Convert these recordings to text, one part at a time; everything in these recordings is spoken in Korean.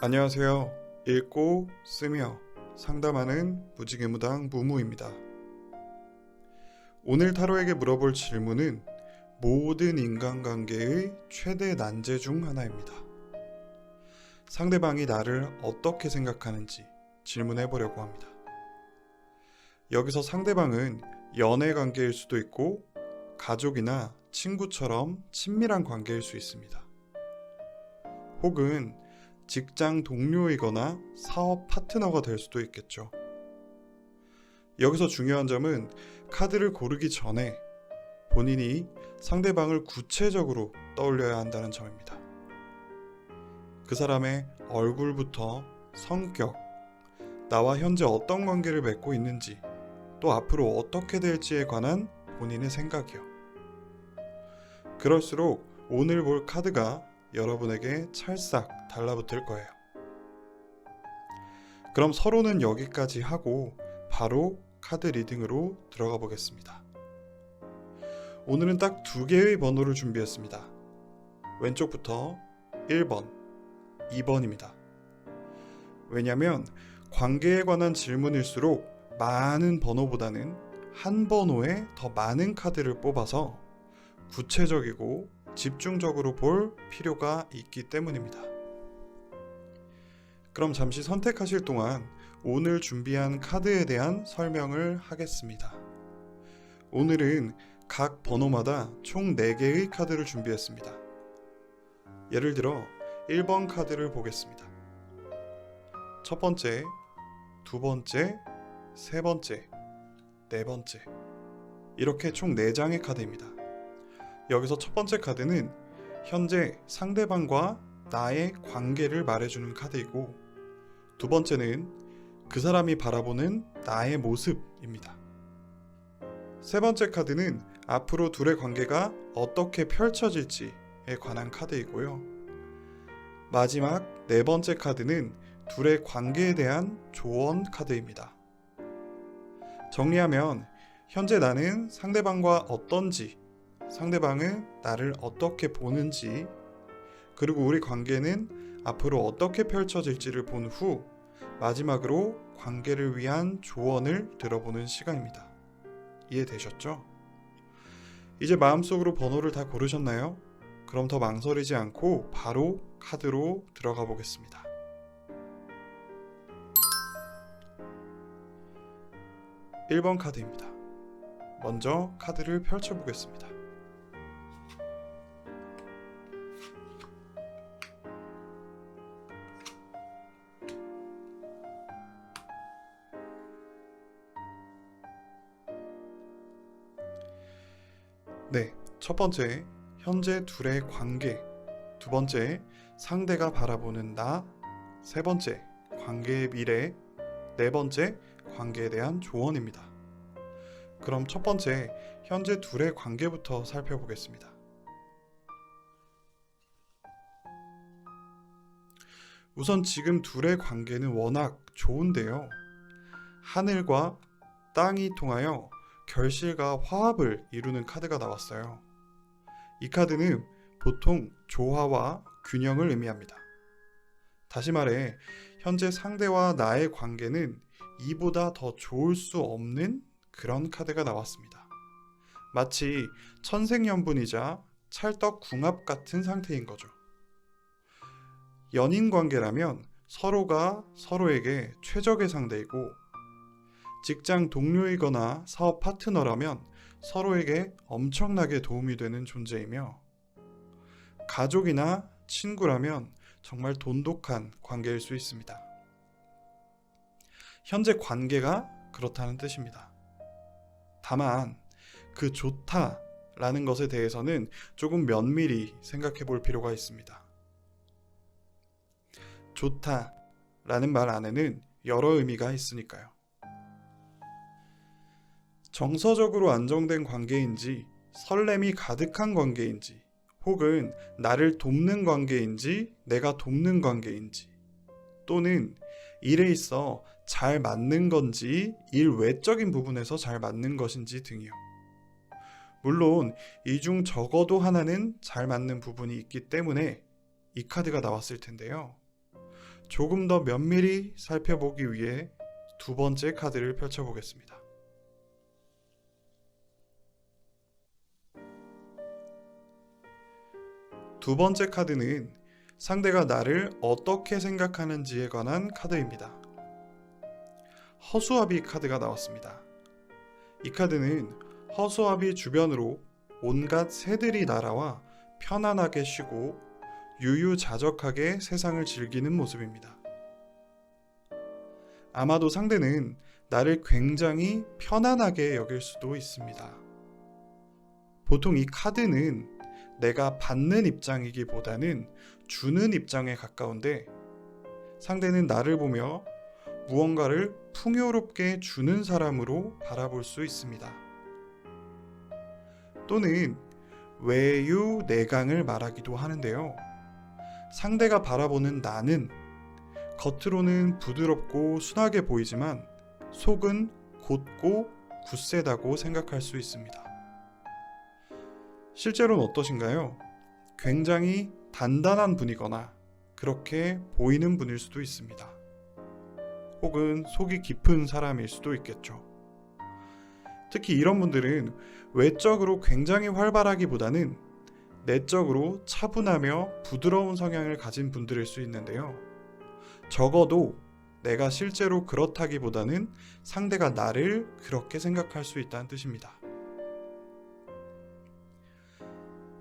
안녕하세요. 읽고 쓰며 상담하는 무지개무당 무무입니다. 오늘 타로에게 물어볼 질문은 모든 인간관계의 최대 난제 중 하나입니다. 상대방이 나를 어떻게 생각하는지 질문해 보려고 합니다. 여기서 상대방은 연애관계일 수도 있고 가족이나 친구처럼 친밀한 관계일 수 있습니다. 혹은 직장 동료이거나 사업 파트너가 될 수도 있겠죠. 여기서 중요한 점은 카드를 고르기 전에 본인이 상대방을 구체적으로 떠올려야 한다는 점입니다. 그 사람의 얼굴부터 성격, 나와 현재 어떤 관계를 맺고 있는지, 또 앞으로 어떻게 될지에 관한 본인의 생각이요. 그럴수록 오늘 볼 카드가 여러분에게 찰싹 달라붙을 거예요. 그럼 서로는 여기까지 하고 바로 카드 리딩으로 들어가 보겠습니다. 오늘은 딱 2개의 번호를 준비했습니다. 왼쪽부터 1번, 2번입니다. 왜냐면 관계에 관한 질문일수록 많은 번호보다는 한 번호에 더 많은 카드를 뽑아서 구체적이고 집중적으로 볼 필요가 있기 때문입니다. 그럼 잠시 선택하실 동안 오늘 준비한 카드에 대한 설명을 하겠습니다. 오늘은 각 번호마다 총 4개의 카드를 준비했습니다. 예를 들어 1번 카드를 보겠습니다. 첫 번째, 두 번째, 세 번째, 네 번째, 이렇게 총 4장의 카드입니다. 여기서 첫 번째 카드는 현재 상대방과 나의 관계를 말해주는 카드이고, 두 번째는 그 사람이 바라보는 나의 모습입니다. 세 번째 카드는 앞으로 둘의 관계가 어떻게 펼쳐질지에 관한 카드이고요. 마지막 4번째 카드는 둘의 관계에 대한 조언 카드입니다. 정리하면 현재 나는 상대방과 어떤지, 상대방은 나를 어떻게 보는지, 그리고 우리 관계는 앞으로 어떻게 펼쳐질지를 본 후 마지막으로 관계를 위한 조언을 들어보는 시간입니다. 이해되셨죠? 이제 마음속으로 번호를 다 고르셨나요? 그럼 더 망설이지 않고 바로 카드로 들어가 보겠습니다. (1번) 카드입니다. 먼저 카드를 펼쳐보겠습니다. 네, 첫 번째, 현재 둘의 관계. 두 번째, 상대가 바라보는 나. 세 번째, 관계의 미래. 네 번째, 관계에 대한 조언입니다. 그럼 첫 번째, 현재 둘의 관계부터 살펴보겠습니다. 우선 지금 둘의 관계는 워낙 좋은데요. 하늘과 땅이 통하여 결실과 화합을 이루는 카드가 나왔어요. 이 카드는 보통 조화와 균형을 의미합니다. 다시 말해, 현재 상대와 나의 관계는 이보다 더 좋을 수 없는 그런 카드가 나왔습니다. 마치 천생연분이자 찰떡궁합 같은 상태인 거죠. 연인 관계라면 서로가 서로에게 최적의 상대이고, 직장 동료이거나 사업 파트너라면 서로에게 엄청나게 도움이 되는 존재이며, 가족이나 친구라면 정말 돈독한 관계일 수 있습니다. 현재 관계가 그렇다는 뜻입니다. 다만 그 좋다라는 것에 대해서는 조금 면밀히 생각해 볼 필요가 있습니다. 좋다라는 말 안에는 여러 의미가 있으니까요. 정서적으로 안정된 관계인지, 설렘이 가득한 관계인지, 혹은 나를 돕는 관계인지, 내가 돕는 관계인지, 또는 일에 있어 잘 맞는 건지, 일 외적인 부분에서 잘 맞는 것인지 등이요. 물론 이 중 적어도 하나는 잘 맞는 부분이 있기 때문에 이 카드가 나왔을 텐데요. 조금 더 면밀히 살펴보기 위해 두 번째 카드를 펼쳐보겠습니다. 두 번째 카드는 상대가 나를 어떻게 생각하는지에 관한 카드입니다. 허수아비 카드가 나왔습니다. 이 카드는 허수아비 주변으로 온갖 새들이 날아와 편안하게 쉬고 유유자적하게 세상을 즐기는 모습입니다. 아마도 상대는 나를 굉장히 편안하게 여길 수도 있습니다. 보통 이 카드는 내가 받는 입장이기보다는 주는 입장에 가까운데, 상대는 나를 보며 무언가를 풍요롭게 주는 사람으로 바라볼 수 있습니다. 또는 외유내강을 말하기도 하는데요. 상대가 바라보는 나는 겉으로는 부드럽고 순하게 보이지만 속은 곧고 굳세다고 생각할 수 있습니다. 실제로는 어떠신가요? 굉장히 단단한 분이거나 그렇게 보이는 분일 수도 있습니다. 혹은 속이 깊은 사람일 수도 있겠죠. 특히 이런 분들은 외적으로 굉장히 활발하기보다는 내적으로 차분하며 부드러운 성향을 가진 분들일 수 있는데요. 적어도 내가 실제로 그렇다기보다는 상대가 나를 그렇게 생각할 수 있다는 뜻입니다.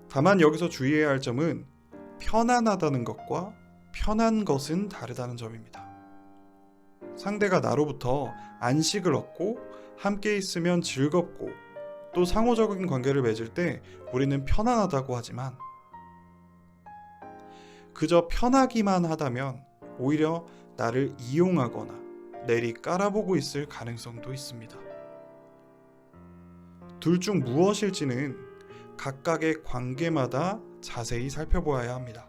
다만 여기서 주의해야 할 점은 편안하다는 것과 편한 것은 다르다는 점입니다. 상대가 나로부터 안식을 얻고 함께 있으면 즐겁고 또 상호적인 관계를 맺을 때 우리는 편안하다고 하지만, 그저 편하기만 하다면 오히려 나를 이용하거나 내리 깔아보고 있을 가능성도 있습니다. 둘 중 무엇일지는 각각의 관계마다 자세히 살펴보아야 합니다.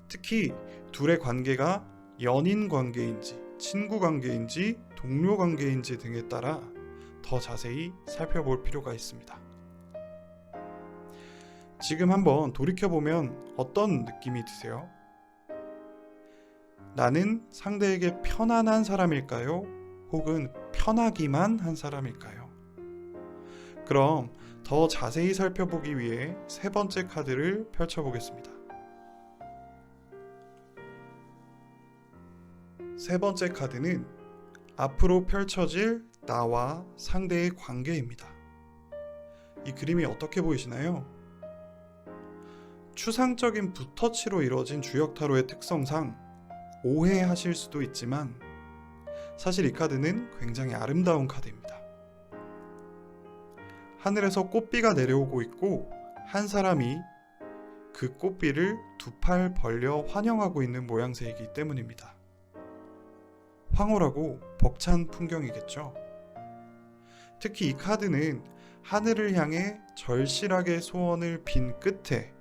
특히 둘의 관계가 연인 관계인지 친구 관계인지 동료 관계인지 등에 따라 더 자세히 살펴볼 필요가 있습니다. 지금 한번 돌이켜보면 어떤 느낌이 드세요? 나는 상대에게 편안한 사람일까요? 혹은 편하기만 한 사람일까요? 그럼 더 자세히 살펴보기 위해 세 번째 카드를 펼쳐보겠습니다. 세 번째 카드는 앞으로 펼쳐질 나와 상대의 관계입니다. 이 그림이 어떻게 보이시나요? 추상적인 붓터치로 이루어진 주역타로의 특성상 오해하실 수도 있지만 사실 이 카드는 굉장히 아름다운 카드입니다. 하늘에서 꽃비가 내려오고 있고 한 사람이 그 꽃비를 두 팔 벌려 환영하고 있는 모양새이기 때문입니다. 황홀하고 벅찬 풍경이겠죠. 특히 이 카드는 하늘을 향해 절실하게 소원을 빈 끝에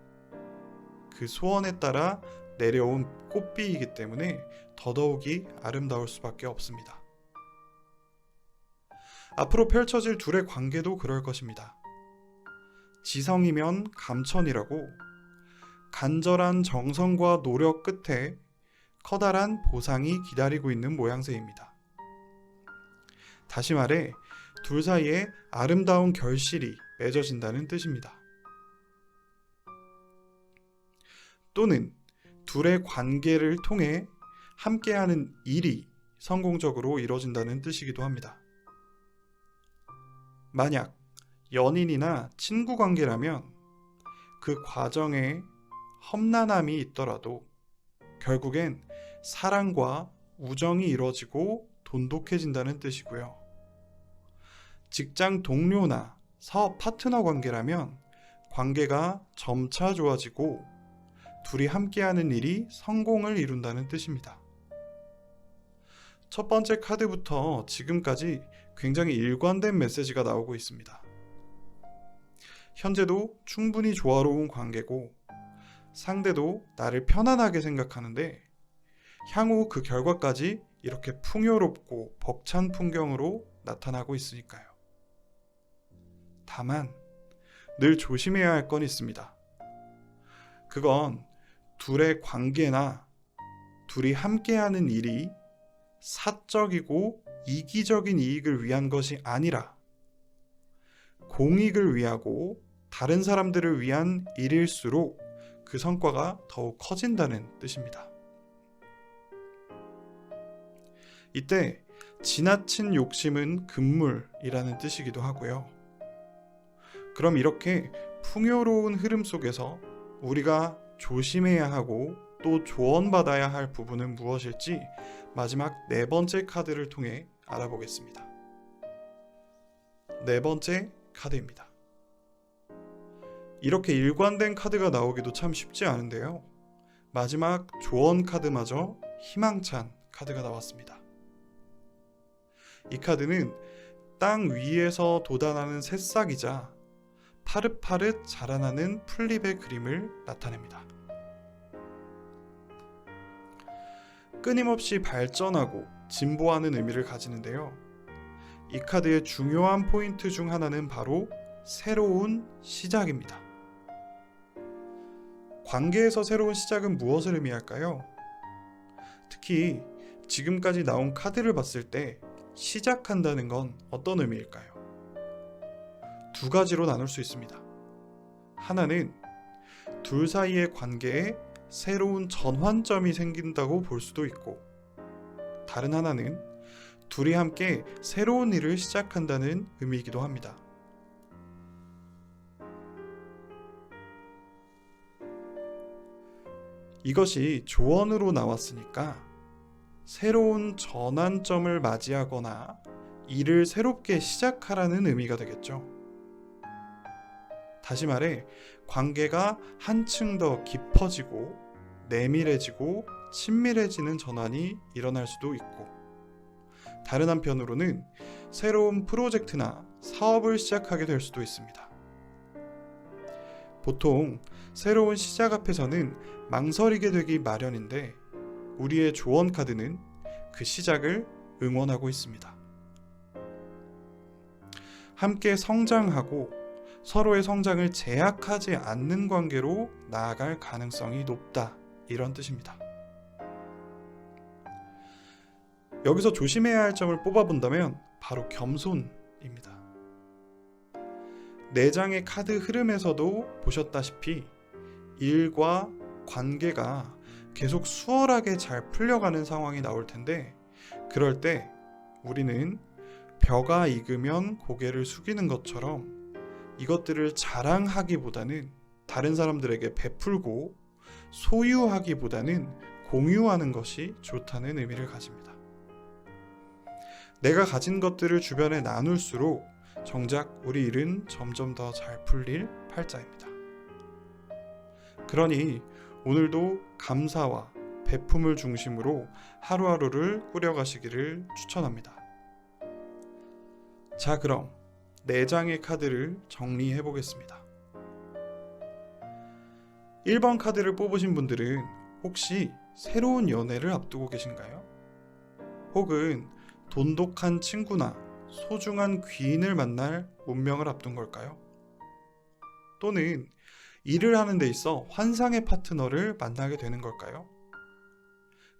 그 소원에 따라 내려온 꽃비이기 때문에 더더욱이 아름다울 수밖에 없습니다. 앞으로 펼쳐질 둘의 관계도 그럴 것입니다. 지성이면 감천이라고 간절한 정성과 노력 끝에 커다란 보상이 기다리고 있는 모양새입니다. 다시 말해 둘 사이에 아름다운 결실이 맺어진다는 뜻입니다. 또는 둘의 관계를 통해 함께하는 일이 성공적으로 이루어진다는 뜻이기도 합니다. 만약 연인이나 친구 관계라면 그 과정에 험난함이 있더라도 결국엔 사랑과 우정이 이루어지고 돈독해진다는 뜻이고요. 직장 동료나 사업 파트너 관계라면 관계가 점차 좋아지고 둘이 함께하는 일이 성공을 이룬다는 뜻입니다. 첫 번째 카드부터 지금까지 굉장히 일관된 메시지가 나오고 있습니다. 현재도 충분히 조화로운 관계고 상대도 나를 편안하게 생각하는데 향후 그 결과까지 이렇게 풍요롭고 벅찬 풍경으로 나타나고 있으니까요. 다만 늘 조심해야 할 건 있습니다. 그건 둘의 관계나 둘이 함께하는 일이 사적이고 이기적인 이익을 위한 것이 아니라 공익을 위하고 다른 사람들을 위한 일일수록 그 성과가 더욱 커진다는 뜻입니다. 이때 지나친 욕심은 금물이라는 뜻이기도 하고요. 그럼 이렇게 풍요로운 흐름 속에서 우리가 조심해야 하고 또 조언받아야 할 부분은 무엇일지 마지막 네 번째 카드를 통해 알아보겠습니다. 네 번째 카드입니다. 이렇게 일관된 카드가 나오기도 참 쉽지 않은데요. 마지막 조언 카드마저 희망찬 카드가 나왔습니다. 이 카드는 땅 위에서 돋아나는 새싹이자 파릇파릇 자라나는 풀잎의 그림을 나타냅니다. 끊임없이 발전하고 진보하는 의미를 가지는데요. 이 카드의 중요한 포인트 중 하나는 바로 새로운 시작입니다. 관계에서 새로운 시작은 무엇을 의미할까요? 특히 지금까지 나온 카드를 봤을 때 시작한다는 건 어떤 의미일까요? 두 가지로 나눌 수 있습니다. 하나는 둘 사이의 관계에 새로운 전환점이 생긴다고 볼 수도 있고, 다른 하나는 둘이 함께 새로운 일을 시작한다는 의미이기도 합니다. 이것이 조언으로 나왔으니까 새로운 전환점을 맞이하거나 일을 새롭게 시작하라는 의미가 되겠죠. 다시 말해 관계가 한층 더 깊어지고 내밀해지고 친밀해지는 전환이 일어날 수도 있고, 다른 한편으로는 새로운 프로젝트나 사업을 시작하게 될 수도 있습니다. 보통 새로운 시작 앞에서는 망설이게 되기 마련인데, 우리의 조언 카드는 그 시작을 응원하고 있습니다. 함께 성장하고 서로의 성장을 제약하지 않는 관계로 나아갈 가능성이 높다, 이런 뜻입니다. 여기서 조심해야 할 점을 뽑아본다면 바로 겸손입니다. 4장의 카드 흐름에서도 보셨다시피 일과 관계가 계속 수월하게 잘 풀려가는 상황이 나올 텐데, 그럴 때 우리는 벼가 익으면 고개를 숙이는 것처럼 이것들을 자랑하기보다는 다른 사람들에게 베풀고 소유하기보다는 공유하는 것이 좋다는 의미를 가집니다. 내가 가진 것들을 주변에 나눌수록 정작 우리 일은 점점 더 잘 풀릴 팔자입니다. 그러니 오늘도 감사와 베품을 중심으로 하루하루를 꾸려가시기를 추천합니다. 자, 그럼 4장의 카드를 정리해 보겠습니다. 1번 카드를 뽑으신 분들은 혹시 새로운 연애를 앞두고 계신가요? 혹은 돈독한 친구나 소중한 귀인을 만날 운명을 앞둔 걸까요? 또는 일을 하는 데 있어 환상의 파트너를 만나게 되는 걸까요?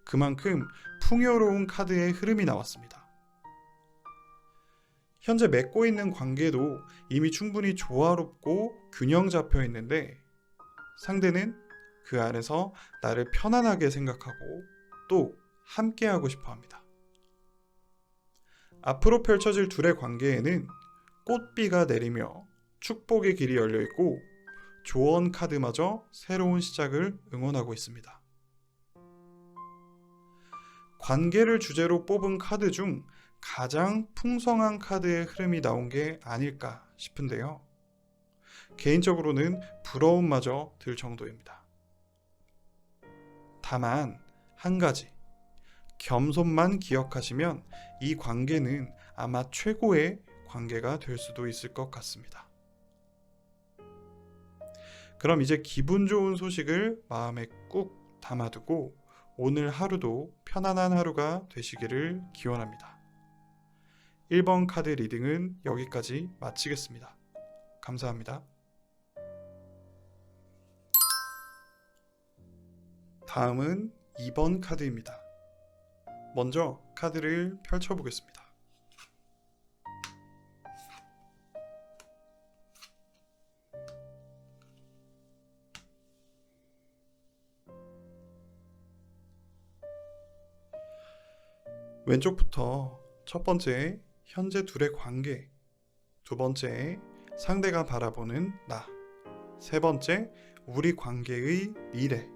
그만큼 풍요로운 카드의 흐름이 나왔습니다. 현재 맺고 있는 관계도 이미 충분히 조화롭고 균형 잡혀 있는데, 상대는 그 안에서 나를 편안하게 생각하고 또 함께하고 싶어 합니다. 앞으로 펼쳐질 둘의 관계에는 꽃비가 내리며 축복의 길이 열려 있고, 조언 카드마저 새로운 시작을 응원하고 있습니다. 관계를 주제로 뽑은 카드 중 가장 풍성한 카드의 흐름이 나온 게 아닐까 싶은데요. 개인적으로는 부러움마저 들 정도입니다. 다만 한 가지, 겸손만 기억하시면 이 관계는 아마 최고의 관계가 될 수도 있을 것 같습니다. 그럼 이제 기분 좋은 소식을 마음에 꾹 담아두고 오늘 하루도 편안한 하루가 되시기를 기원합니다. 1번 카드 리딩은 여기까지 마치겠습니다. 감사합니다. 다음은 2번 카드입니다. 먼저 카드를 펼쳐보겠습니다. 왼쪽부터 첫 번째, 현재 둘의 관계. 두 번째, 상대가 바라보는 나. 세 번째, 우리 관계의 미래.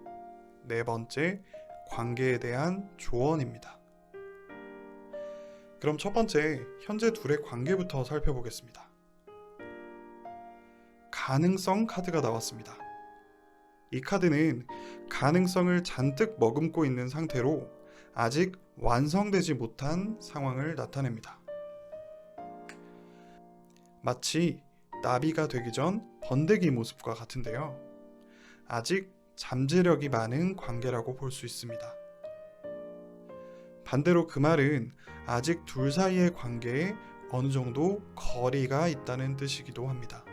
네 번째, 관계에 대한 조언입니다. 그럼 첫 번째, 현재 둘의 관계부터 살펴보겠습니다. 가능성 카드가 나왔습니다. 이 카드는 가능성을 잔뜩 머금고 있는 상태로 아직 완성되지 못한 상황을 나타냅니다. 마치 나비가 되기 전 번데기 모습과 같은데요. 아직 잠재력이 많은 관계라고 볼 수 있습니다. 반대로 그 말은 아직 둘 사이의 관계에 어느 정도 거리가 있다는 뜻이기도 합니다.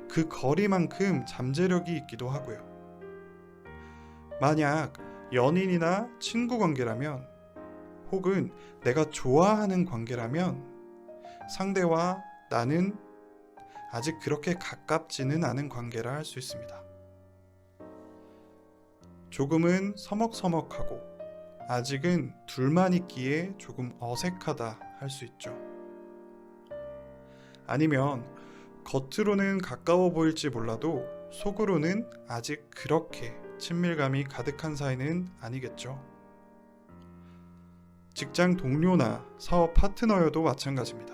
그 거리만큼 잠재력이 있기도 하고요. 만약 연인이나 친구 관계라면, 혹은 내가 좋아하는 관계라면 상대와 나는 아직 그렇게 가깝지는 않은 관계라 할 수 있습니다. 조금은 서먹서먹하고 아직은 둘만 있기에 조금 어색하다 할 수 있죠. 아니면 겉으로는 가까워 보일지 몰라도 속으로는 아직 그렇게 친밀감이 가득한 사이는 아니겠죠. 직장 동료나 사업 파트너여도 마찬가지입니다.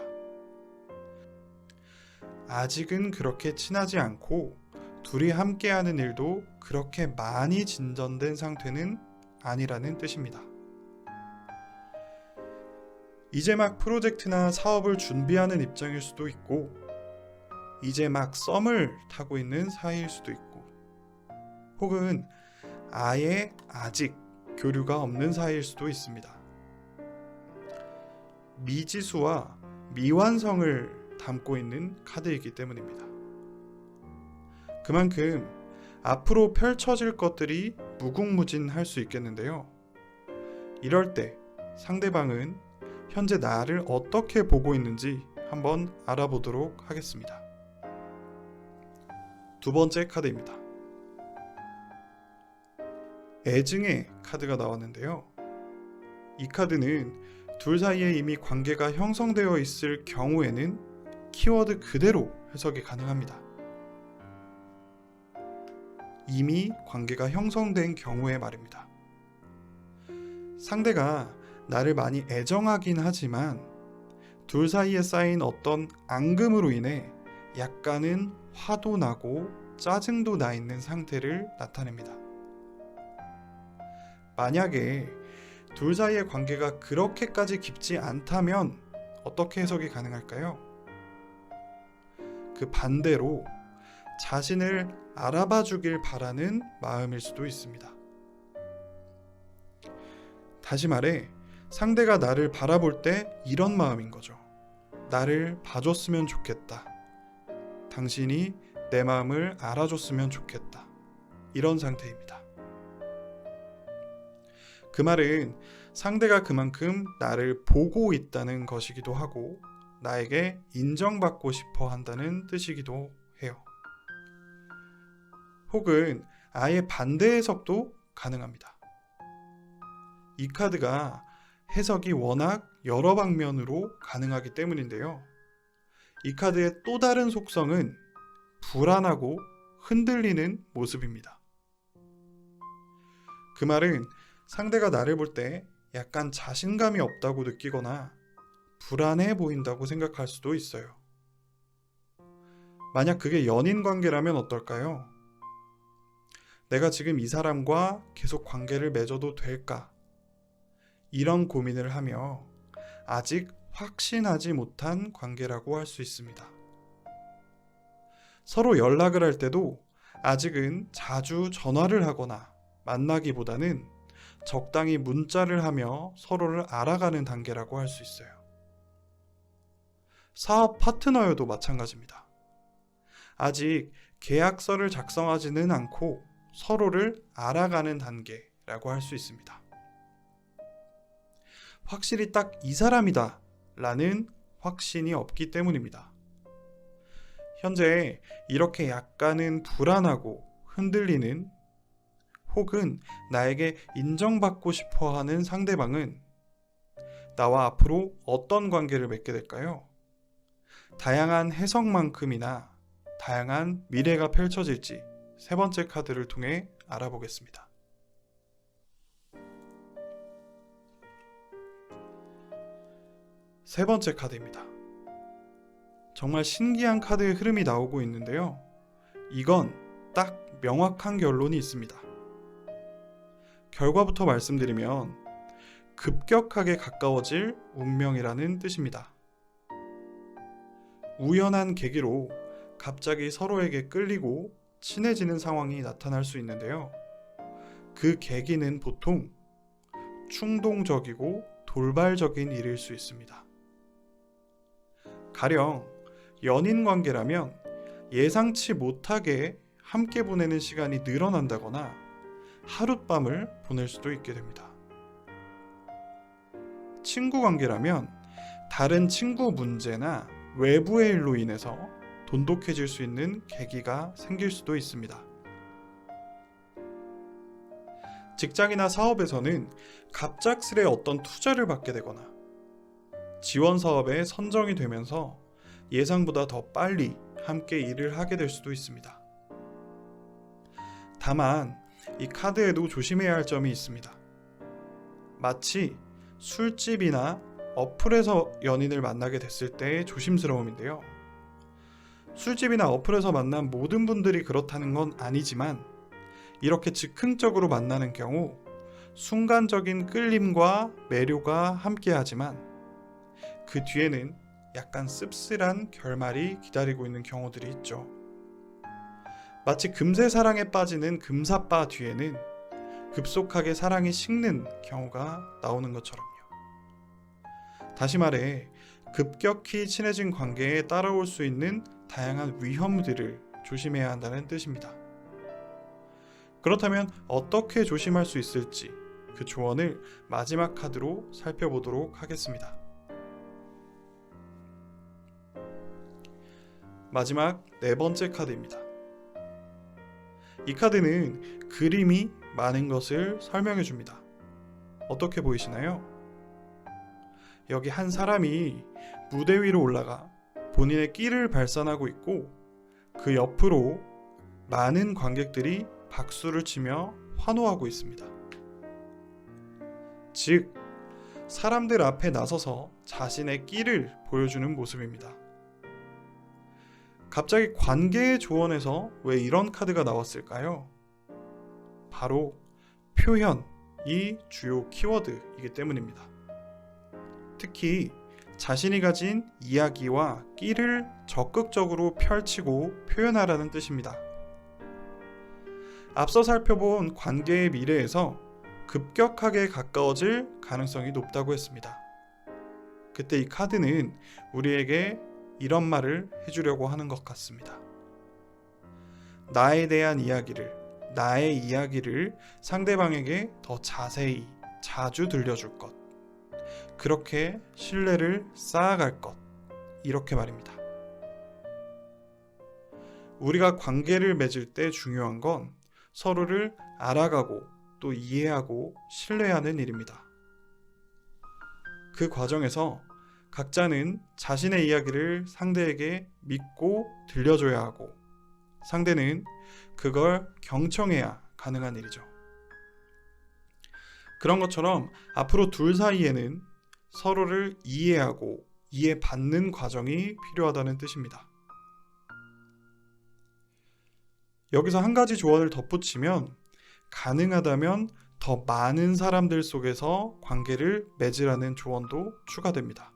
아직은 그렇게 친하지 않고 둘이 함께하는 일도 그렇게 많이 진전된 상태는 아니라는 뜻입니다. 이제 막 프로젝트나 사업을 준비하는 입장일 수도 있고, 이제 막 썸을 타고 있는 사이일 수도 있고, 혹은 아예 아직 교류가 없는 사이일 수도 있습니다. 미지수와 미완성을 담고 있는 카드이기 때문입니다. 그만큼 앞으로 펼쳐질 것들이 무궁무진할 수 있겠는데요. 이럴 때 상대방은 현재 나를 어떻게 보고 있는지 한번 알아보도록 하겠습니다. 두 번째 카드입니다. 애증의 카드가 나왔는데요. 이 카드는 둘 사이에 이미 관계가 형성되어 있을 경우에는 키워드 그대로 해석이 가능합니다. 이미 관계가 형성된 경우에 말입니다. 상대가 나를 많이 애정하긴 하지만 둘 사이에 쌓인 어떤 앙금으로 인해 약간은 화도 나고 짜증도 나 있는 상태를 나타냅니다. 만약에 둘 사이의 관계가 그렇게까지 깊지 않다면 어떻게 해석이 가능할까요? 그 반대로 자신을 알아봐 주길 바라는 마음일 수도 있습니다. 다시 말해, 상대가 나를 바라볼 때 이런 마음인 거죠. 나를 봐줬으면 좋겠다. 당신이 내 마음을 알아줬으면 좋겠다. 이런 상태입니다. 그 말은 상대가 그만큼 나를 보고 있다는 것이기도 하고 나에게 인정받고 싶어 한다는 뜻이기도 해요. 혹은 아예 반대 해석도 가능합니다. 이 카드가 해석이 워낙 여러 방면으로 가능하기 때문인데요. 이 카드의 또 다른 속성은 불안하고 흔들리는 모습입니다. 그 말은 상대가 나를 볼 때 약간 자신감이 없다고 느끼거나 불안해 보인다고 생각할 수도 있어요. 만약 그게 연인 관계라면 어떨까요? 내가 지금 이 사람과 계속 관계를 맺어도 될까? 이런 고민을 하며 아직 확신하지 못한 관계라고 할 수 있습니다. 서로 연락을 할 때도 아직은 자주 전화를 하거나 만나기보다는 적당히 문자를 하며 서로를 알아가는 단계라고 할 수 있어요. 사업 파트너여도 마찬가지입니다. 아직 계약서를 작성하지는 않고 서로를 알아가는 단계 라고 할 수 있습니다. 확실히 딱 이 사람이다 라는 확신이 없기 때문입니다. 현재 이렇게 약간은 불안하고 흔들리는 혹은 나에게 인정받고 싶어 하는 상대방은 나와 앞으로 어떤 관계를 맺게 될까요? 다양한 해석만큼이나 다양한 미래가 펼쳐질지 세 번째 카드를 통해 알아보겠습니다. 세 번째 카드입니다. 정말 신기한 카드의 흐름이 나오고 있는데요. 이건 딱 명확한 결론이 있습니다. 결과부터 말씀드리면 급격하게 가까워질 운명이라는 뜻입니다. 우연한 계기로 갑자기 서로에게 끌리고 친해지는 상황이 나타날 수 있는데요. 그 계기는 보통 충동적이고 돌발적인 일일 수 있습니다. 가령 연인 관계라면 예상치 못하게 함께 보내는 시간이 늘어난다거나 하룻밤을 보낼 수도 있게 됩니다. 친구 관계라면 다른 친구 문제나 외부의 일로 인해서 돈독해질 수 있는 계기가 생길 수도 있습니다. 직장이나 사업에서는 갑작스레 어떤 투자를 받게 되거나 지원 사업에 선정이 되면서 예상보다 더 빨리 함께 일을 하게 될 수도 있습니다. 다만 이 카드에도 조심해야 할 점이 있습니다. 마치 술집이나 어플에서 연인을 만나게 됐을 때의 조심스러움인데요. 술집이나 어플에서 만난 모든 분들이 그렇다는 건 아니지만 이렇게 즉흥적으로 만나는 경우 순간적인 끌림과 매료가 함께하지만 그 뒤에는 약간 씁쓸한 결말이 기다리고 있는 경우들이 있죠. 마치 금세 사랑에 빠지는 금사빠 뒤에는 급속하게 사랑이 식는 경우가 나오는 것처럼요. 다시 말해 급격히 친해진 관계에 따라올 수 있는 다양한 위험들을 조심해야 한다는 뜻입니다. 그렇다면 어떻게 조심할 수 있을지 그 조언을 마지막 카드로 살펴보도록 하겠습니다. 마지막 네 번째 카드입니다. 이 카드는 그림이 많은 것을 설명해 줍니다. 어떻게 보이시나요? 여기 한 사람이 무대 위로 올라가 본인의 끼를 발산하고 있고 그 옆으로 많은 관객들이 박수를 치며 환호하고 있습니다. 즉, 사람들 앞에 나서서 자신의 끼를 보여주는 모습입니다. 갑자기 관계의 조언에서 왜 이런 카드가 나왔을까요? 바로 표현이 주요 키워드이기 때문입니다. 특히 자신이 가진 이야기와 끼를 적극적으로 펼치고 표현하라는 뜻입니다. 앞서 살펴본 관계의 미래에서 급격하게 가까워질 가능성이 높다고 했습니다. 그때 이 카드는 우리에게 이런 말을 해주려고 하는 것 같습니다. 나에 대한 이야기를, 나의 이야기를 상대방에게 더 자세히, 자주 들려줄 것. 그렇게 신뢰를 쌓아갈 것. 이렇게 말입니다. 우리가 관계를 맺을 때 중요한 건 서로를 알아가고 또 이해하고 신뢰하는 일입니다. 그 과정에서 각자는 자신의 이야기를 상대에게 믿고 들려줘야 하고 상대는 그걸 경청해야 가능한 일이죠. 그런 것처럼 앞으로 둘 사이에는 서로를 이해하고 이해받는 과정이 필요하다는 뜻입니다. 여기서 한 가지 조언을 덧붙이면 가능하다면 더 많은 사람들 속에서 관계를 맺으라는 조언도 추가됩니다.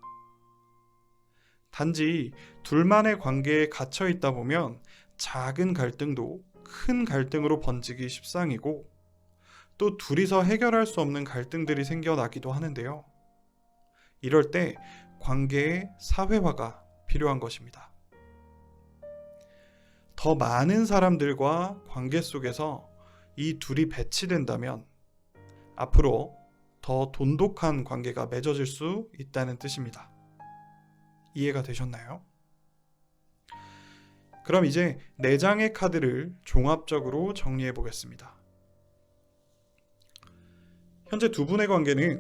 단지 둘만의 관계에 갇혀 있다 보면 작은 갈등도 큰 갈등으로 번지기 십상이고 또 둘이서 해결할 수 없는 갈등들이 생겨나기도 하는데요. 이럴 때 관계의 사회화가 필요한 것입니다. 더 많은 사람들과 관계 속에서 이 둘이 배치된다면 앞으로 더 돈독한 관계가 맺어질 수 있다는 뜻입니다. 이해가 되셨나요? 그럼 이제 4장의 카드를 종합적으로 정리해 보겠습니다. 현재 두 분의 관계는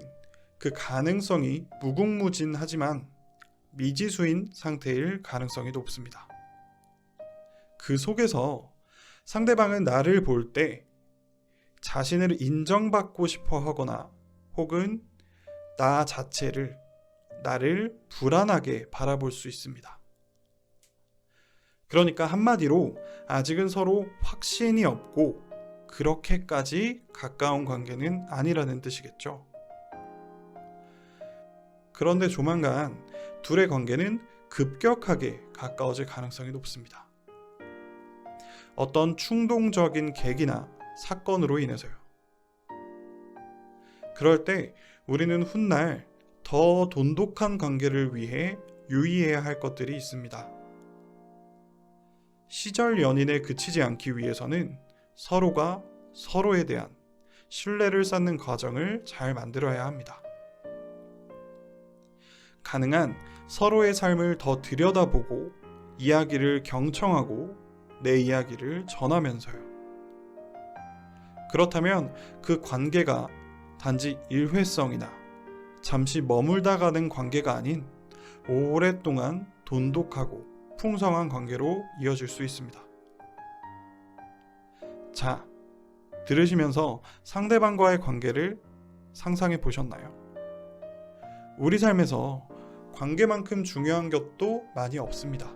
그 가능성이 무궁무진하지만 미지수인 상태일 가능성이 높습니다. 그 속에서 상대방은 나를 볼 때 자신을 인정받고 싶어 하거나 혹은 나 자체를, 나를 불안하게 바라볼 수 있습니다. 그러니까 한마디로 아직은 서로 확신이 없고 그렇게까지 가까운 관계는 아니라는 뜻이겠죠. 그런데 조만간 둘의 관계는 급격하게 가까워질 가능성이 높습니다. 어떤 충동적인 계기나 사건으로 인해서요. 그럴 때 우리는 훗날 더 돈독한 관계를 위해 유의해야 할 것들이 있습니다. 시절 연인에 그치지 않기 위해서는 서로가 서로에 대한 신뢰를 쌓는 과정을 잘 만들어야 합니다. 가능한 서로의 삶을 더 들여다보고 이야기를 경청하고 내 이야기를 전하면서요. 그렇다면 그 관계가 단지 일회성이나 잠시 머물다 가는 관계가 아닌 오랫동안 돈독하고 풍성한 관계로 이어질 수 있습니다. 자, 들으시면서 상대방과의 관계를 상상해 보셨나요? 우리 삶에서 관계만큼 중요한 것도 많이 없습니다.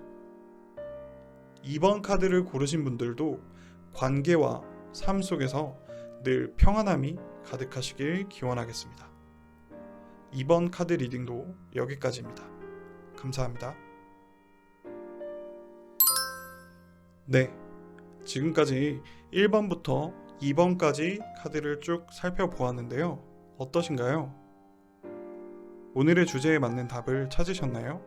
2번 카드를 고르신 분들도 관계와 삶 속에서 늘 평안함이 가득하시길 기원하겠습니다. 2번 카드 리딩도 여기까지입니다. 감사합니다. 네, 지금까지 1번부터 2번까지 카드를 쭉 살펴보았는데요. 어떠신가요? 오늘의 주제에 맞는 답을 찾으셨나요?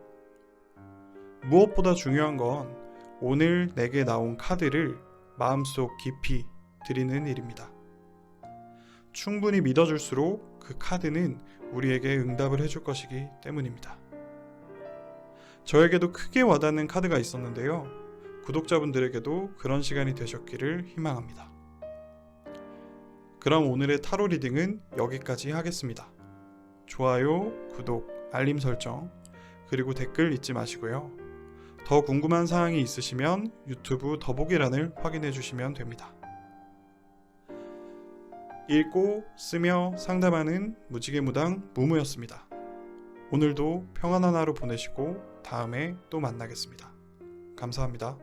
무엇보다 중요한 건 오늘 내게 나온 카드를 마음속 깊이 드리는 일입니다. 충분히 믿어줄수록 그 카드는 우리에게 응답을 해줄 것이기 때문입니다. 저에게도 크게 와닿는 카드가 있었는데요. 구독자분들에게도 그런 시간이 되셨기를 희망합니다. 그럼 오늘의 타로 리딩은 여기까지 하겠습니다. 좋아요, 구독, 알림 설정, 그리고 댓글 잊지 마시고요. 더 궁금한 사항이 있으시면 유튜브 더보기란을 확인해 주시면 됩니다. 읽고 쓰며 상담하는 무지개무당 무무였습니다. 오늘도 평안한 하루 보내시고 다음에 또 만나겠습니다. 감사합니다.